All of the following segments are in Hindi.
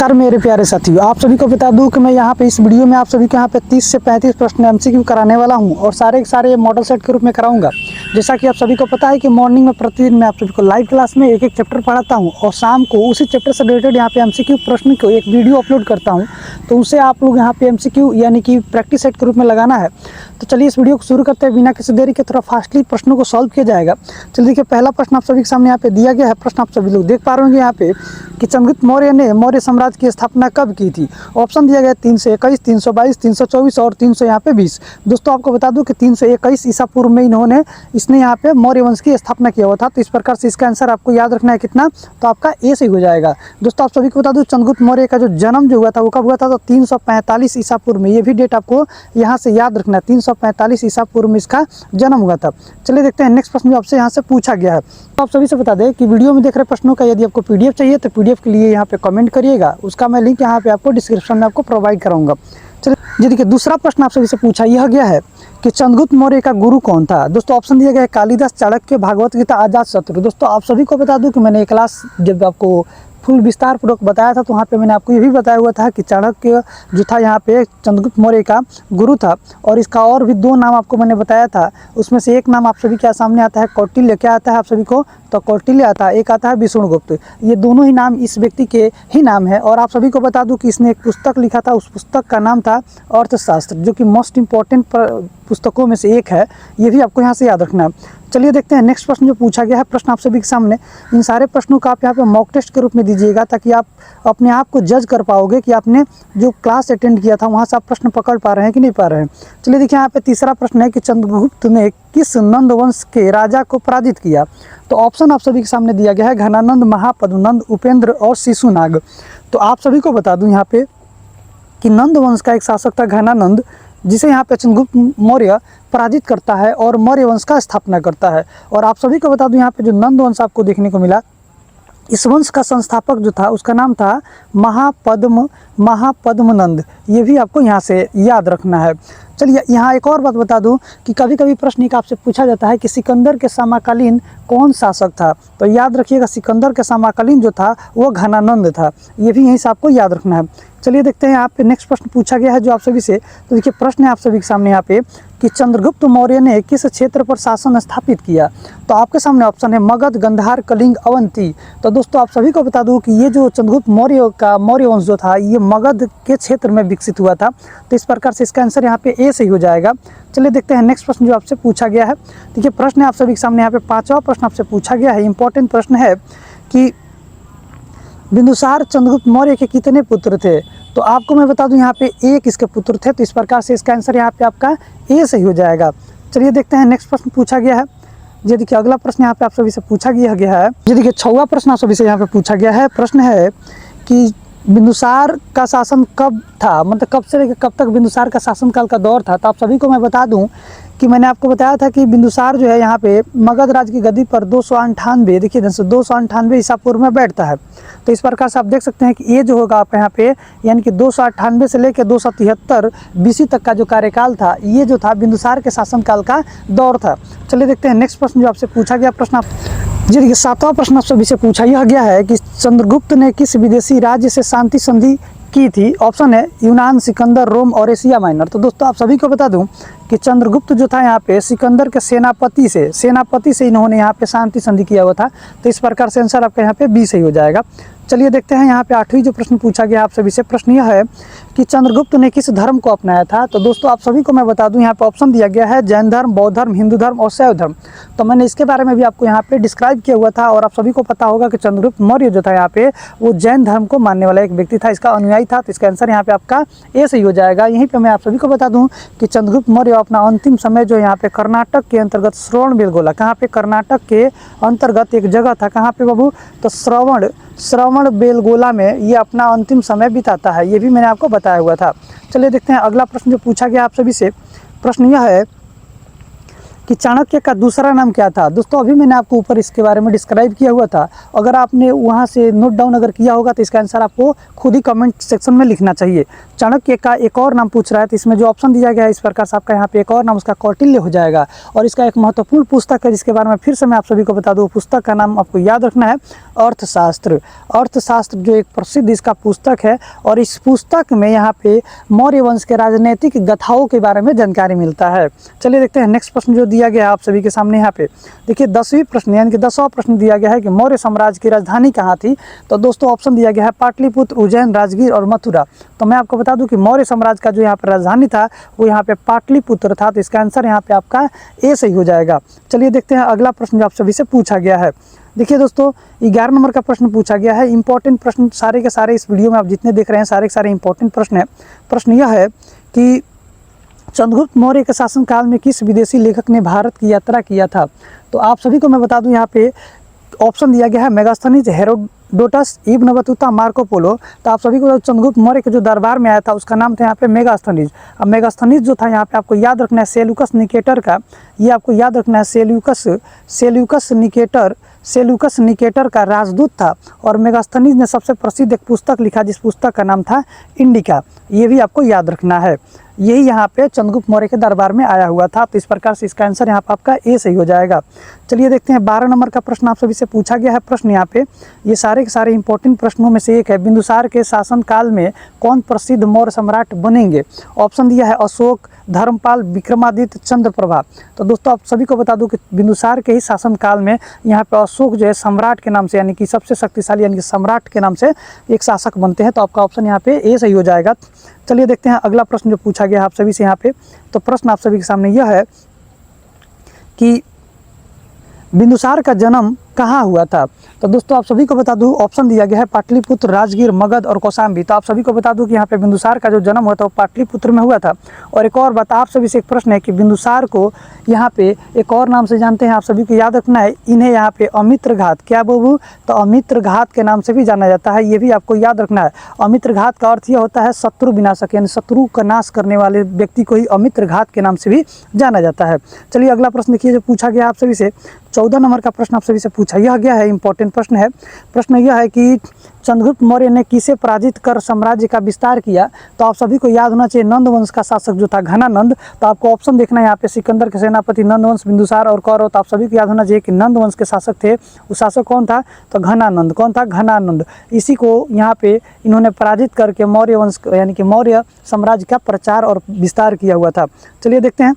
नमस्कार मेरे प्यारे साथियों, आप सभी को बता दूं कि मैं यहाँ पे इस वीडियो में आप सभी को यहाँ पे 30 से 35 प्रश्न एमसीक्यू कराने वाला हूँ और सारे के सारे मॉडल सेट के रूप में कराऊंगा। जैसा कि आप सभी को पता है कि मॉर्निंग में प्रतिदिन मैं आप सभी को लाइव क्लास में एक एक चैप्टर पढ़ाता हूँ और शाम को उसी चैप्टर से रिलेटेड यहाँ पे एमसीक्यू प्रश्न को एक वीडियो अपलोड करता हूँ। तो उसे आप लोग यहाँ पे एमसीक्यू यानी कि प्रैक्टिस सेट के रूप में लगाना है। तो चलिए इस वीडियो को शुरू करते हैं बिना किसी देरी के, थोड़ा फास्टली प्रश्नों को सॉल्व किया जाएगा। चलिए देखिए, पहला प्रश्न आप सभी के सामने यहाँ पे दिया गया है। प्रश्न आप सभी लोग देख पा रहे होंगे यहाँ पे कि चंद्रगुप्त मौर्य ने मौर्य साम्राज्य की स्थापना कब की थी। ऑप्शन दिया गया 321, 322, 324 और 300 यहाँ पे 20। दोस्तों आपको बता दूं कि 321 ईसा पूर्व में इसने यहाँ पे मौर्य वंश की स्थापना किया हुआ था। तो इस प्रकार से इसका आंसर आपको याद रखना है कितना, तो आपका ए सही हो जाएगा। दोस्तों आप सभी को बता दूं चंद्रगुप्त मौर्य का जो जन्म जो हुआ था वो कब हुआ था, तो 345 ईसा पूर्व में। ये भी डेट आपको यहाँ से याद रखना है, 345 ईसा पूर्व में इसका जन्म हुआ था। चलिए देखते हैं नेक्स्ट प्रश्न जो आपसे यहाँ से पूछा गया है। तो आप सभी से बता दें कि वीडियो में देख रहे प्रश्नों का यदि आपको पीडीएफ चाहिए तो पीडीएफ के लिए यहाँ पे कमेंट करिएगा, उसका मैं लिंक यहाँ पे आपको डिस्क्रिप्शन में आपको प्रोवाइड कराऊंगा। चलिए देखिए, दूसरा प्रश्न आप सभी से पूछा यह गया है कि चंद्रगुप्त मौर्य का गुरु कौन था। दोस्तों ऑप्शन दिया गया है कालिदास, चाणक्य, भागवत गीता, अजातशत्रु। दोस्तों आप सभी को बता दूं कि मैंने क्लास जब आपको फुल विस्तार पूर्वक बताया था तो वहाँ पे मैंने आपको ये भी बताया हुआ था कि चाणक्य जो था यहाँ पे चंद्रगुप्त मौर्य का गुरु था। और इसका और भी दो नाम आपको मैंने बताया था, उसमें से एक नाम आप सभी के सामने आता है कौटिल्य। क्या आता है आप सभी को, तो कौटिल्य आता है। एक आता है विष्णुगुप्त। ये दोनों ही नाम इस व्यक्ति के ही नाम है। और आप सभी को बता दूं कि इसने एक पुस्तक लिखा था, उस पुस्तक का नाम था अर्थशास्त्र, जो कि मोस्ट इंपॉर्टेंट पुस्तकों में से एक है। ये भी आपको यहाँ से याद रखना है। चलिए देखते हैं नेक्स्ट प्रश्न जो पूछा गया है। प्रश्न आप सभी के सामने, इन सारे प्रश्नों का आप यहाँ पे मॉक टेस्ट के रूप में दीजिएगा ताकि आप अपने आप को जज कर पाओगे कि आपने जो क्लास अटेंड किया था वहाँ से आप प्रश्न पकड़ पा रहे हैं कि नहीं पा रहे हैं। चलिए देखिए, यहाँ पे तीसरा प्रश्न है कि चंद्रगुप्त ने किस नंद वंश के राजा को पराजित किया। तो ऑप्शन आप सभी के सामने दिया गया है घनानंद, महापद्मनंद, उपेंद्र और शिशुनाग। तो आप सभी को बता दूं यहाँ पे कि नंद वंश का एक शासक था घनानंद, जिसे यहाँ पे चंद्रगुप्त मौर्य पराजित करता है और मौर्य वंश का स्थापना करता है। और आप सभी को बता दूं यहाँ पे जो नंद वंश आपको देखने को मिला, इस वंश का संस्थापक जो था उसका नाम था महापद्मनंद। ये भी आपको यहाँ से याद रखना है। चलिए यहाँ एक और बात बता दूं कि कभी कभी प्रश्न एक आपसे पूछा जाता है कि सिकंदर के समकालीन कौन शासक था। तो याद रखिएगा सिकंदर के समकालीन जो था वो घनानंद था। ये भी यहीं से आपको याद रखना है। चलिए देखते हैं यहाँ पे नेक्स्ट प्रश्न पूछा गया है जो आप सभी से। तो देखिए प्रश्न है आप सभी के सामने यहाँ पे कि चंद्रगुप्त मौर्य ने किस क्षेत्र पर शासन स्थापित किया। तो आपके सामने ऑप्शन है मगध, गंधार, कलिंग, अवंती। तो दोस्तों आप सभी को बता दूं कि ये जो चंद्रगुप्त मौर्य का मौर्य वंश जो था ये मगध के क्षेत्र में विकसित हुआ था। तो इस प्रकार से इसका आंसर यहाँ पे ए सही हो जाएगा। चलिए देखते हैं नेक्स्ट प्रश्न जो आपसे पूछा गया है। देखिए प्रश्न है आप सभी के सामने यहाँ पे पांचवा प्रश्न आपसे पूछा गया है। इंपॉर्टेंट प्रश्न है कि बिंदुसार चंद्रगुप्त मौर्य के कितने पुत्र थे। तो आपको मैं बता दूं यहाँ पे एक इसके पुत्र थे। तो इस प्रकार से इसका आंसर यहाँ पे आपका ए सही हो जाएगा। चलिए देखते हैं नेक्स्ट प्रश्न पूछा गया है। ये देखिए अगला प्रश्न यहाँ पे आप सभी से पूछा गया है। ये देखिए छठवां प्रश्न आप सभी से यहाँ पे पूछा गया है। प्रश्न है कि बिंदुसार का शासन कब था, मतलब कब से लेकर कब तक बिंदुसार का शासनकाल का दौर था। तो आप सभी को मैं बता दूं कि मैंने आपको बताया था कि बिंदुसार जो है यहाँ पे मगध राज की गद्दी पर 298 देखिए 298 ईसा पूर्व में बैठता है। तो इस प्रकार से आप देख सकते हैं कि ये जो होगा आप यहाँ पे यानी कि 298 से लेकर 273 बीसी तक का जो कार्यकाल था ये जो था बिंदुसार के शासनकाल का दौर था। चलिए देखते हैं नेक्स्ट प्रश्न जो आपसे पूछा गया। प्रश्न जी देखिए सातवां प्रश्न आप सभी से पूछा यह गया है कि चंद्रगुप्त ने किस विदेशी राज्य से शांति संधि की थी। ऑप्शन है यूनान, सिकंदर, रोम और एशिया माइनर। तो दोस्तों आप सभी को बता दूं कि चंद्रगुप्त जो था यहाँ पे सिकंदर के सेनापति से इन्होंने यहाँ पे शांति संधि किया हुआ था। तो इस प्रकार से आंसर आपका यहाँ पे बी सही हो जाएगा। चलिए देखते हैं यहाँ पे आठवीं जो प्रश्न पूछा गया आप सभी से। प्रश्न यह है कि चंद्रगुप्त ने किस धर्म को अपनाया था। तो दोस्तों आप सभी को मैं बता दूं यहाँ पे ऑप्शन दिया गया है जैन धर्म, बौद्ध धर्म, हिंदू धर्म और शैव धर्म। तो मैंने इसके बारे में भी आपको यहाँ पे डिस्क्राइब किया हुआ था और आप सभी को पता होगा कि चंद्रगुप्त मौर्य जो था यहाँ पे वो जैन धर्म को मानने वाला एक व्यक्ति था, इसका अनुयायी था। तो इसका आंसर यहाँ पे आपका ए सही हो जाएगा। यहीं पर मैं आप सभी को बता दूँ कि चंद्रगुप्त मौर्य अपना अंतिम समय जो यहाँ पे कर्नाटक के अंतर्गत श्रवणबेलगोला, कहाँ पे कर्नाटक के अंतर्गत एक जगह था, कहाँ पे बाबू, तो श्रवणबेलगोला में ये अपना अंतिम समय बिताता है। ये भी मैंने आपको बताया हुआ था। चलिए देखते हैं अगला प्रश्न जो पूछा गया आप सभी से। प्रश्न यह है कि चाणक्य का दूसरा नाम क्या था। दोस्तों अभी मैंने आपको ऊपर इसके बारे में डिस्क्राइब किया हुआ था, अगर आपने वहाँ से नोट डाउन अगर किया होगा तो इसका आंसर आपको खुद ही कमेंट सेक्शन में लिखना चाहिए। चाणक्य का एक और नाम पूछ रहा है, तो इसमें जो ऑप्शन दिया गया है इस प्रकार से आपका यहाँ पे एक और नाम उसका कौटिल्य हो जाएगा। और इसका एक महत्वपूर्ण पुस्तक है जिसके बारे में फिर से मैं आप सभी को बता दूँ, पुस्तक का नाम आपको याद रखना है अर्थशास्त्र। अर्थशास्त्र जो एक प्रसिद्ध इसका पुस्तक है, और इस पुस्तक में यहाँ पे मौर्य वंश के राजनीतिक गाथाओं के बारे में जानकारी मिलता है। चलिए देखते हैं नेक्स्ट प्रश्न जो दिया गया है आप सभी के सामने। यहाँ पे देखिए 10वीं प्रश्न यानी कि 10वां प्रश्न दिया गया है कि मौर्य साम्राज्य की राजधानी कहाँ थी। तो दोस्तों ऑप्शन दिया गया है पाटलिपुत्र, उज्जैन, राजगीर और मथुरा। तो मैं आपको बता दूं कि मौर्य साम्राज्य का जो यहाँ पे राजधानी था वो यहाँ पे पाटलिपुत्र था। तो इसका आंसर यहाँ पे आपका ए सही हो जाएगा। चलिए देखते हैं अगला प्रश्न जो आप सभी से पूछा गया है। देखिए दोस्तों 11 नंबर का प्रश्न पूछा गया है। इंपॉर्टेंट प्रश्न सारे के सारे इस वीडियो में आप जितने देख रहे हैं सारे के सारे इंपॉर्टेंट प्रश्न है। प्रश्न यह है कि चंद्रगुप्त मौर्य के शासनकाल में किस विदेशी लेखक ने भारत की यात्रा किया था। तो आप सभी को मैं बता दूं यहाँ पे ऑप्शन दिया गया है Megasthenes, Herodotus, Ibn Battuta, Marco Polo. तो आप सभी को चंद्रगुप्त मौर्य के जो दरबार में आया था उसका नाम था यहाँ पे मेगास्थनीज। अब मेगास्थनीज जो था यहाँ पे आपको याद रखना है सेल्यूकस निकेटर का, ये आपको याद रखना है सेल्यूकस निकेटर का राजदूत था। और मेगास्थनीज ने सबसे प्रसिद्ध एक पुस्तक लिखा जिस पुस्तक का नाम था इंडिका, ये भी आपको याद रखना है। यही यहाँ पे चंद्रगुप्त मौर्य के दरबार में आया हुआ था। तो इस प्रकार से इसका आंसर यहाँ पे आपका ए सही हो जाएगा। चलिए देखते हैं 12 नंबर का प्रश्न आप सभी से पूछा गया है। प्रश्न यहाँ पे ये सारे के सारे इंपॉर्टेंट प्रश्नों में से एक है, बिंदुसार के शासनकाल में कौन प्रसिद्ध मौर्य सम्राट बनेंगे। ऑप्शन दिया है अशोक, धर्मपाल, विक्रमादित्य, चंद्रप्रभा। तो दोस्तों आप सभी को बता दूं कि बिंदुसार के ही शासनकाल में यहाँ पे अशोक जो है सम्राट के नाम से यानी कि सबसे शक्तिशाली यानी कि सम्राट के नाम से एक शासक बनते हैं। तो आपका ऑप्शन यहाँ पे ए सही हो जाएगा। चलिए देखते हैं अगला प्रश्न जो पूछा गया है आप सभी से यहाँ पे। तो प्रश्न आप सभी के सामने यह है कि बिंदुसार का जन्म कहाँ हुआ था। तो दोस्तों आप सभी को बता दूं ऑप्शन दिया गया है पाटलिपुत्र, राजगीर, मगध और कौशाम्बी। तो आप सभी को बता दूं कि यहाँ पे बिंदुसार का जो जन्म हुआ था वो पाटलिपुत्र में हुआ था। और एक और बात आप सभी से एक प्रश्न है कि बिंदुसार को यहाँ पे एक और नाम से जानते हैं, आप सभी को याद रखना है, इन्हें यहाँ पे अमित्रघात, क्या बाबू, तो अमित्रघात के नाम से भी जाना जाता है, ये भी आपको याद रखना है। अमित्रघात का अर्थ यह होता है शत्रु विनाशक, यानी शत्रु का नाश करने वाले व्यक्ति को ही अमित्रघात के नाम से भी जाना जाता है। चलिए अगला प्रश्न देखिए जो पूछा गया आप सभी से 14 नंबर का प्रश्न आप सभी से पूछा यह गया है, इंपॉर्टेंट प्रश्न है। प्रश्न यह है कि चंद्रगुप्त मौर्य ने किसे पराजित कर साम्राज्य का विस्तार किया। तो आप सभी को याद होना चाहिए नंद वंश का शासक जो था घनानंद। तो आपको ऑप्शन देखना है यहाँ पे सिकंदर के सेनापति, नंद वंश, बिंदुसार और कौरव। तो आप सभी को याद होना चाहिए कि नंद वंश के शासक थे, वो शासक कौन था, तो घनानंद। कौन था, घनानंद। इसी को यहाँ पे इन्होंने पराजित करके मौर्य वंश यानी कि मौर्य साम्राज्य का प्रचार और विस्तार किया हुआ था। चलिए देखते हैं।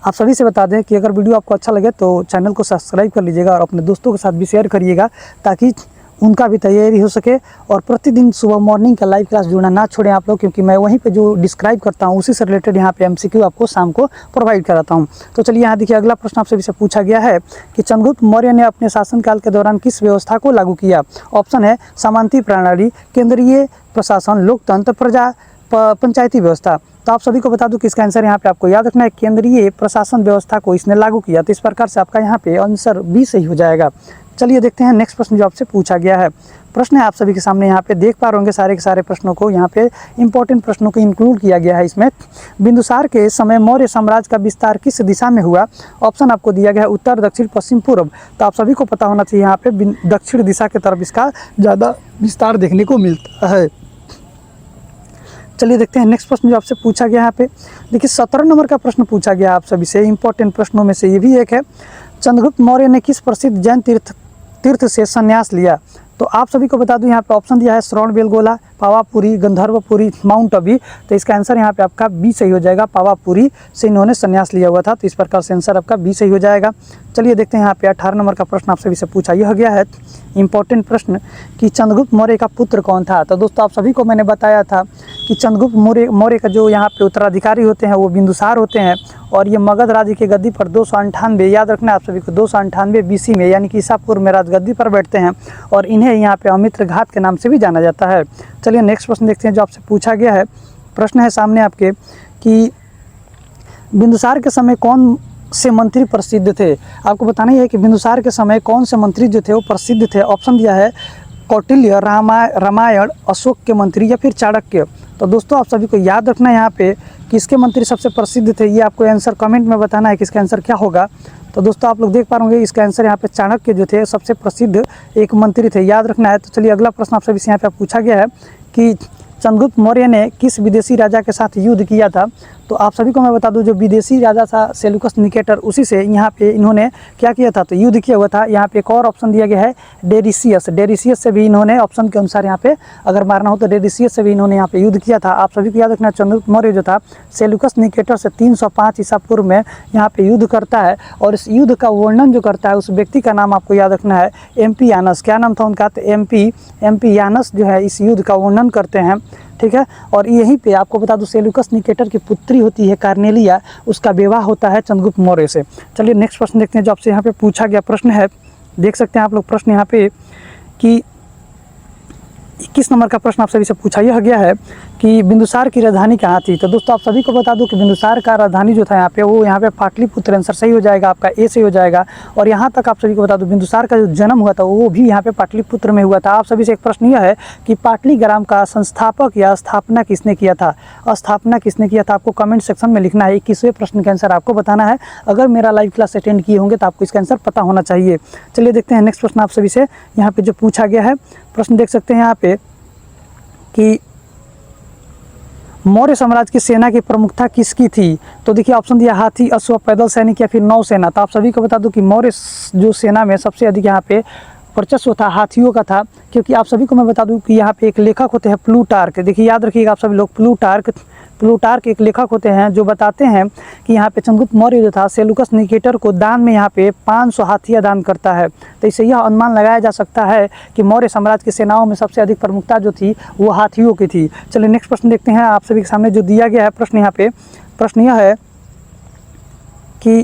आप सभी से बता दें कि अगर वीडियो आपको अच्छा लगे तो चैनल को सब्सक्राइब कर लीजिएगा और अपने दोस्तों के साथ भी शेयर करिएगा ताकि उनका भी तैयारी हो सके। और प्रतिदिन सुबह मॉर्निंग का लाइव क्लास जुड़ना ना छोड़ें आप लोग, क्योंकि मैं वहीं पे जो डिस्क्राइब करता हूँ उसी से रिलेटेड यहाँ पे MCQ आपको शाम को प्रोवाइड कराता हूँ। तो चलिए यहाँ देखिए अगला प्रश्न आप सभी से पूछा गया है कि चंद्रगुप्त मौर्य ने अपने शासनकाल के दौरान किस व्यवस्था को लागू किया। ऑप्शन है सामंती प्रणाली, केंद्रीय प्रशासन, लोकतंत्र, पंचायती व्यवस्था। तो आप सभी को बता दूं कि इसका आंसर यहाँ पे आपको याद रखना है केंद्रीय प्रशासन व्यवस्था को इसने लागू किया। तो इस प्रकार से आपका यहाँ पे आंसर बी सही हो जाएगा। चलिए देखते हैं नेक्स्ट प्रश्न जो आपसे पूछा गया है। प्रश्न है आप सभी के सामने, यहाँ पे देख पा रहे होंगे सारे के सारे प्रश्नों को, यहाँ पे इंपॉर्टेंट प्रश्नों को इंक्लूड किया गया है इसमें। बिंदुसार के समय मौर्य साम्राज्य का विस्तार किस दिशा में हुआ। ऑप्शन आपको दिया गया है उत्तर, दक्षिण, पश्चिम, पूर्व। तो आप सभी को पता होना चाहिए यहाँ पे दक्षिण दिशा की तरफ इसका ज़्यादा विस्तार देखने को मिलता है। चलिए देखते हैं नेक्स्ट प्रश्न जो आपसे पूछा गया यहाँ पे। देखिए 17 नंबर का प्रश्न पूछा गया आप सभी से, इंपॉर्टेंट प्रश्नों में से ये भी एक है। चंद्रगुप्त मौर्य ने किस प्रसिद्ध जैन तीर्थ से संन्यास लिया। तो आप सभी को बता दूं यहाँ पे ऑप्शन दिया है श्रवणबेलगोला, पावापुरी, गंधर्वपुरी, माउंट आबू। तो इसका आंसर यहाँ पे आपका बी सही हो जाएगा, पावापुरी से इन्होंने संन्यास लिया हुआ था। तो इस प्रकार से आंसर आपका बी सही हो जाएगा। चलिए देखते हैं यहाँ पे 18 नंबर का प्रश्न आप सभी से पूछा यह गया है, इंपॉर्टेंट प्रश्न कि चंद्रगुप्त मौर्य का पुत्र कौन था। तो दोस्तों आप सभी को मैंने बताया था कि चंद्रगुप्त मौर्य का जो यहाँ पे उत्तराधिकारी होते हैं वो बिंदुसार होते हैं। और ये मगध राज्य की गद्दी पर 298, याद रखना आप सभी को, 298 BC में यानी कि ईसा पूर्व में राजगद्दी पर बैठते हैं। और इन्हें यहाँ पे अमित्रघात के नाम से भी जाना जाता है। चलिए नेक्स्ट प्रश्न देखते हैं जो आपसे पूछा गया है। प्रश्न है सामने आपके कि बिंदुसार के समय कौन से मंत्री प्रसिद्ध थे। आपको बताना ही है कि बिंदुसार के समय कौन से मंत्री जो थे वो प्रसिद्ध थे। ऑप्शन दिया है कौटिल्य, रामायण, अशोक के मंत्री या फिर चाणक्य। तो दोस्तों आप सभी को याद रखना है यहाँ पे किसके मंत्री सबसे प्रसिद्ध थे, ये आपको आंसर कमेंट में बताना है कि इसका आंसर क्या होगा। तो दोस्तों आप लोग देख पा रहे होंगे इसका आंसर यहाँ पे चाणक्य जो थे सबसे प्रसिद्ध एक मंत्री थे, याद रखना है। तो चलिए अगला प्रश्न आप सभी से यहाँ पे पूछा गया है कि चंद्रगुप्त मौर्य ने किस विदेशी राजा के साथ युद्ध किया था। तो आप सभी को मैं बता दूं जो विदेशी राजा था सेल्यूकस निकेटर, उसी से यहाँ पे इन्होंने क्या किया था, तो युद्ध किया हुआ था। यहाँ पे एक और ऑप्शन दिया गया है डेरिसियस, डेरिसियस से भी इन्होंने ऑप्शन के अनुसार यहाँ पे अगर मारना हो तो डेरिसियस से भी इन्होंने यहाँ पे युद्ध किया था। आप सभी को याद रखना चंद्रगुप्त मौर्य जो था सेल्यूकस निकेटर से 305 ईसा पूर्व में यहाँ पे युद्ध करता है, और इस युद्ध का वर्णन जो करता है उस व्यक्ति का नाम आपको याद रखना है एमपी यानस। क्या नाम था उनका, तो एमपी यानस जो है इस युद्ध का वर्णन करते हैं, ठीक है। और यहीं पे आपको बता दूं सेल्यूकस निकेटर की पुत्री होती है कार्नेलिया, उसका विवाह होता है चंद्रगुप्त मौर्य से। चलिए नेक्स्ट प्रश्न देखते हैं जो आपसे यहाँ पे पूछा गया प्रश्न है। देख सकते हैं आप लोग प्रश्न यहाँ पे कि 21 नंबर का प्रश्न आप सभी से पूछा यह गया है कि बिंदुसार की राजधानी कहाँ थी। तो दोस्तों आप सभी को बता दूं कि बिंदुसार का राजधानी जो था यहाँ पे वो यहाँ पे पाटलिपुत्र, आंसर सही हो जाएगा आपका, ए सही हो जाएगा। और यहाँ तक आप सभी को बता दूं बिंदुसार का जो जन्म हुआ था वो भी यहाँ पे पाटलिपुत्र में हुआ था। आप सभी से एक प्रश्न यह है कि पाटलीग्राम का संस्थापक या स्थापना किसने किया था, स्थापना किसने किया था, आपको कमेंट सेक्शन में लिखना है। 21वें प्रश्न का आंसर आपको बताना है। अगर मेरा लाइव क्लास अटेंड किए होंगे तो आपको इसका आंसर पता होना चाहिए। चलिए देखते हैं नेक्स्ट प्रश्न आप सभी से यहाँ पे जो पूछा गया है। प्रश्न देख सकते हैं यहाँ पे कि मौर्य साम्राज्य की सेना की प्रमुखता किसकी थी। तो देखिए ऑप्शन दिया हाथी, अश्व, पैदल सैनिक या फिर नौसेना। तो आप सभी को बता दूं कि मौर्य जो सेना में सबसे अधिक यहाँ पे वर्चस्व था हाथियों का था, क्योंकि आप सभी को मैं बता दूं कि यहाँ पे एक लेखक होते हैं प्लूटार्क। देखिए याद रखिएगा आप सभी लोग, प्लूटार्क एक लेखक होते हैं जो बताते हैं कि यहाँ पे चंद्रगुप्त मौर्य जो था सेल्यूकस निकेटर को दान में यहाँ पे 500 हाथियाँ दान करता है। तो इससे यह अनुमान लगाया जा सकता है कि मौर्य साम्राज्य की सेनाओं में सबसे अधिक प्रमुखता जो थी वो हाथियों की थी। चलिए नेक्स्ट प्रश्न देखते हैं आप सभी के सामने जो दिया गया है प्रश्न। यहाँ पे प्रश्न यह है कि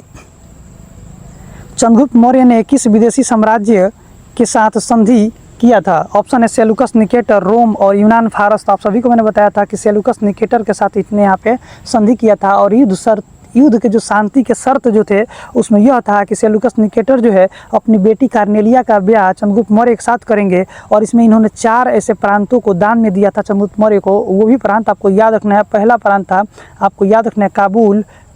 चंद्रगुप्त मौर्य ने किस विदेशी साम्राज्य के साथ संधि किया था। ऑप्शन है सेल्यूकस निकेटर, रोम और यूनान, फारस। तो आप सभी को मैंने बताया था कि सेल्यूकस निकेटर के साथ इतने यहाँ पे संधि किया था। और युद्ध के जो शांति के शर्त जो थे उसमें यह था कि सेल्यूकस निकेटर जो है अपनी बेटी कार्नेलिया का ब्याह चंद्रगुप्त मौर्य के साथ करेंगे, और इसमें इन्होंने 4 ऐसे प्रांतों को दान में दिया था चंद्रगुप्त मौर्य को। वो भी प्रांत आपको याद रखना है। पहला प्रांत था आपको याद रखना है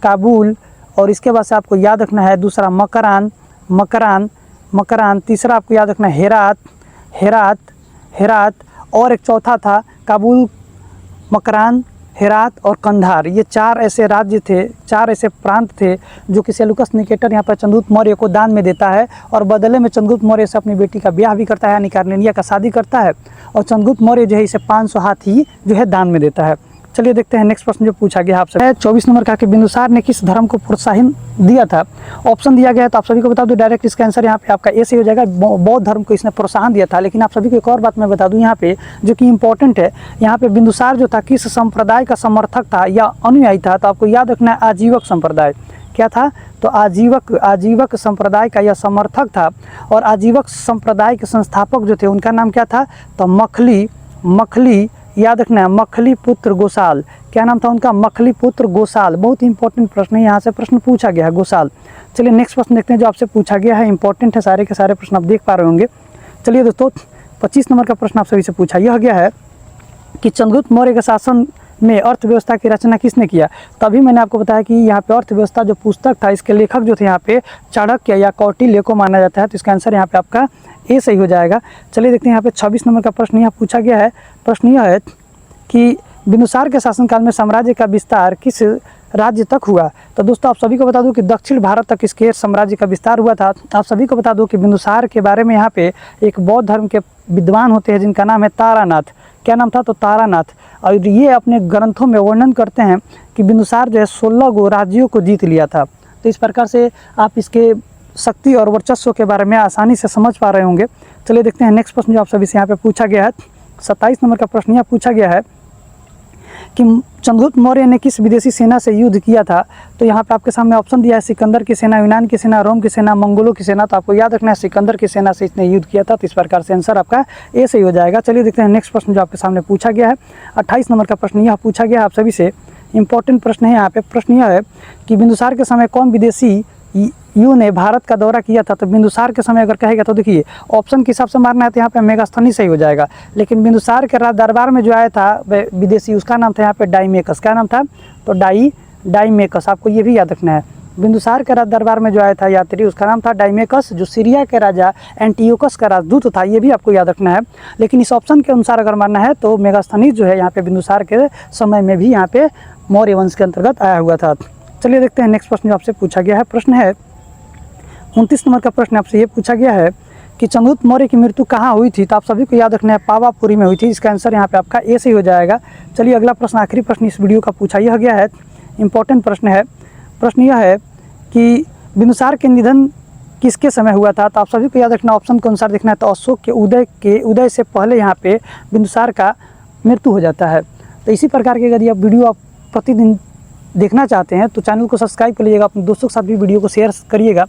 काबुल, और इसके बाद से आपको याद रखना है दूसरा मकरान, तीसरा आपको याद रखना है हेरात, और एक चौथा था काबुल, मकरान, हेरात और कंधार। ये 4 ऐसे राज्य थे, 4 ऐसे प्रांत थे जो कि सेल्यूकस निकेटर यहाँ पर चंद्रगुप्त मौर्य को दान में देता है, और बदले में चंद्रगुप्त मौर्य से अपनी बेटी का ब्याह भी करता है, यानी कार्नेलिया का शादी करता है, और चंद्रगुप्त मौर्य जो है इसे 500 हाथी जो है दान में देता है। चलिए देखते हैं नेक्स्ट प्रश्न जो पूछा गया आपसे। 24 नंबर का कि बिंदुसार ने किस धर्म को प्रोत्साहन दिया था। ऑप्शन दिया गया है तो आप सभी को बता दूं डायरेक्ट इसका आंसर यहाँ पे आपका ए से हो जाएगा। बौद्ध धर्म को इसने प्रोत्साहन दिया था। लेकिन आप सभी को एक और बात मैं बता दूं यहाँ पे जो कि इंपॉर्टेंट है, यहाँ पे बिंदुसार जो था किस संप्रदाय का समर्थक था या अनुयायी था। तो आपको याद रखना है आजीवक संप्रदाय। क्या था, तो आजीवक संप्रदाय का यह समर्थक था। और आजीवक संप्रदाय के संस्थापक जो थे उनका नाम क्या था, तो मखली याद रखना है, मखली पुत्र गोसाल। क्या नाम था उनका, मखली पुत्र गोसाल। बहुत इंपॉर्टेंट प्रश्न है, यहाँ से प्रश्न पूछा गया है गोसाल। चलिए नेक्स्ट प्रश्न देखते हैं जो आपसे पूछा गया है। इंपॉर्टेंट है, सारे के सारे प्रश्न आप देख पा रहे होंगे। चलिए दोस्तों 25 नंबर का प्रश्न आप सभी से पूछा यह गया है कि चंद्रगुप्त मौर्य के शासन में अर्थव्यवस्था की रचना किसने किया। तभी मैंने आपको बताया कि यहाँ पे अर्थव्यवस्था जो पुस्तक था इसके लेखक जो थे यहाँ पे चाणक्य या कौटिल्य को माना जाता है। तो इसका आंसर यहाँ पे आपका ए सही हो जाएगा। चलिए देखते हैं यहाँ पे 26 नंबर का प्रश्न यहाँ पूछा गया है। प्रश्न यह है कि बिंदुसार के शासनकाल में साम्राज्य का विस्तार किस राज्य तक हुआ। तो दोस्तों आप सभी को बता दूं कि दक्षिण भारत तक इसके साम्राज्य का विस्तार हुआ था। आप सभी को बता दूं कि बिंदुसार के बारे में यहाँ पे एक बौद्ध धर्म के विद्वान होते हैं जिनका नाम है तारानाथ। क्या नाम था, तो तारानाथ। और ये अपने ग्रंथों में वर्णन करते हैं कि बिंदुसार जो है 16 गो राज्यों को जीत लिया था। तो इस प्रकार से आप इसके शक्ति और वर्चस्व के बारे में आसानी से समझ पा रहे होंगे। चलिए देखते हैं नेक्स्ट प्रश्न जो आप सभी से यहाँ पे पूछा गया है। 27 नंबर का प्रश्न यहाँ पूछा गया है कि चंद्रगुप्त मौर्य ने किस विदेशी सेना से युद्ध किया था। तो यहाँ पे आपके सामने ऑप्शन दिया है सिकंदर की सेना, यूनान की सेना, रोम की सेना, मंगोलों की सेना। तो आपको याद रखना है सिकंदर की सेना से इसने युद्ध किया था। तो इस प्रकार से आंसर आपका ए सही हो जाएगा। चलिए देखते हैं नेक्स्ट प्रश्न जो आपके सामने पूछा गया है। 28 नंबर का प्रश्न यह पूछा गया है आप सभी से। इंपॉर्टेंट प्रश्न है यहाँ पे। प्रश्न यह है कि बिंदुसार के समय कौन विदेशी यू ने भारत का दौरा किया था, तो बिंदुसार के समय अगर कहेगा तो देखिए ऑप्शन के हिसाब से मारना है तो यहाँ पे मेगास्थनी सही हो जाएगा। लेकिन बिंदुसार के दरबार में जो आया था विदेशी, उसका नाम था यहाँ पे डाइमेकस। क्या नाम था? तो डाइमेकस, आपको ये भी याद रखना है। बिंदुसार के दरबार में जो आया था यात्री, उसका नाम था डाइमेकस, जो सीरिया के राजा एंटियोकस का राजदूत था, ये भी आपको याद रखना है। लेकिन इस ऑप्शन के अनुसार अगर मानना है तो मेगास्थनीज जो है यहाँ पे बिंदुसार के समय में भी यहाँ पे मौर्य वंश के अंतर्गत आया हुआ था। चलिए देखते हैं नेक्स्ट प्रश्न जो आपसे पूछा गया है। प्रश्न है 29 नंबर का प्रश्न आपसे ये पूछा गया है कि चंद्रगुप्त मौर्य की मृत्यु कहाँ हुई थी? तो आप सभी को याद रखना है पावापुरी में हुई थी। इसका आंसर यहाँ पे आपका ए से ही हो जाएगा। चलिए अगला प्रश्न, आखिरी प्रश्न इस वीडियो का पूछा यह गया है, इंपॉर्टेंट प्रश्न है। प्रश्न यह है कि बिंदुसार के निधन किसके समय हुआ था? तो आप सभी को याद रखना, ऑप्शन के अनुसार देखना है तो अशोक के उदय से पहले यहाँ पे बिंदुसार का मृत्यु हो जाता है। तो इसी प्रकार के यदि आप वीडियो आप प्रतिदिन देखना चाहते हैं तो चैनल को सब्सक्राइब कर लीजिएगा, अपने दोस्तों के साथ भी वीडियो को शेयर करिएगा।